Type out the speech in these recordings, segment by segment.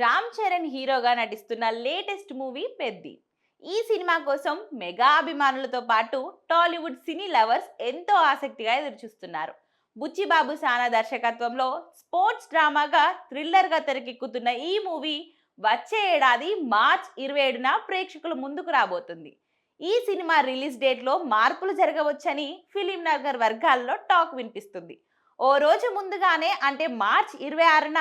రామ్ చరణ్ హీరోగా నటిస్తున్న latest movie Peddi. ఈ సినిమా కోసం మెగా అభిమానులతో పాటు టాలీవుడ్ సినీ లవర్స్ ఎంతో ఆసక్తిగా ఎదురుచూస్తున్నారు. బుచ్చిబాబు సానా దర్శకత్వంలో స్పోర్ట్స్ డ్రామాగా థ్రిల్లర్గా తెరకెక్కుతున్న ఈ మూవీ వచ్చే ఏడాది మార్చ్ 27న ప్రేక్షకుల ముందుకు రాబోతుంది. ఈ సినిమా రిలీజ్ డేట్లో మార్పులు జరగవచ్చని ఫిలిం నగర్ వర్గాల్లో టాక్ వినిపిస్తుంది. ఓ రోజు ముందుగానే అంటే మార్చ్ 26న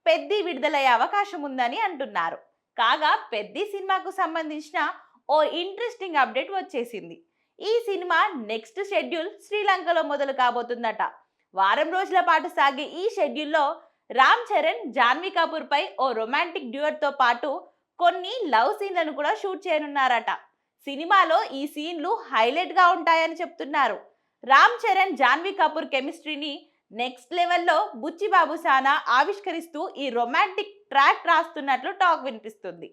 పెద్ది విడుదలయ్యే అవకాశం ఉందని అంటున్నారు. కాగా పెద్ది సినిమాకు సంబంధించిన ఓ ఇంట్రెస్టింగ్ అప్డేట్ వచ్చేసింది. ఈ సినిమా నెక్స్ట్ షెడ్యూల్ శ్రీలంకలో మొదలు కాబోతుందట. వారం రోజుల పాటు సాగే ఈ షెడ్యూల్లో రామ్ చరణ్ జాన్వీ కపూర్ పై ఓ రొమాంటిక్ డ్యూయట్ తో పాటు కొన్ని లవ్ సీన్లను కూడా షూట్ చేయనున్నారట. సినిమాలో ఈ సీన్లు హైలైట్ గా ఉంటాయని చెప్తున్నారు. రామ్ చరణ్ జాన్వీ కపూర్ కెమిస్ట్రీని నెక్స్ట్ లెవెల్లో బుచ్చిబాబు సానా ఆవిష్కరిస్తూ ఈ రొమాంటిక్ ట్రాక్ రాస్తున్నట్లు టాక్ వినిపిస్తుంది.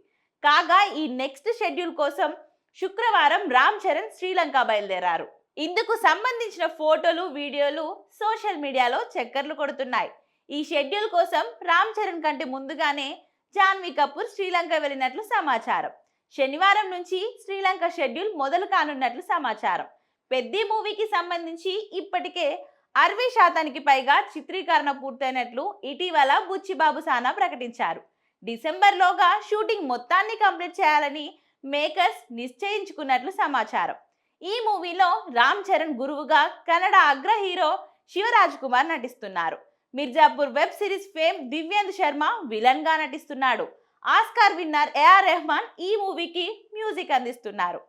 కాగా ఈ నెక్స్ట్ షెడ్యూల్ కోసం శుక్రవారం రామ్ చరణ్ శ్రీలంక బయలుదేరారు. ఇందుకు సంబంధించిన ఫోటోలు వీడియోలు సోషల్ మీడియాలో చక్కర్లు కొడుతున్నాయి. ఈ షెడ్యూల్ కోసం రామ్ చరణ్ కంటే ముందుగానే జాన్వీ కపూర్ శ్రీలంక వెళ్ళినట్లు సమాచారం. శనివారం నుంచి శ్రీలంక షెడ్యూల్ మొదలు కానున్నట్లు సమాచారం. పెద్ది మూవీకి సంబంధించి ఇప్పటికే 60% పైగా చిత్రీకరణ పూర్తయినట్లు ఇటీవల బుచ్చిబాబు సానా ప్రకటించారు. డిసెంబర్లోగా షూటింగ్ మొత్తాన్ని కంప్లీట్ చేయాలని మేకర్స్ నిశ్చయించుకున్నట్లు సమాచారం. ఈ మూవీలో రామ్ చరణ్ గురువుగా కన్నడ అగ్ర హీరో శివరాజ్ కుమార్ నటిస్తున్నారు. Mirzapur web series fame Divyendu Sharma villain గా నటిస్తున్నాడు. ఆస్కార్ విన్నర్ ఏఆర్ రెహమాన్ ఈ మూవీకి మ్యూజిక్ అందిస్తున్నారు.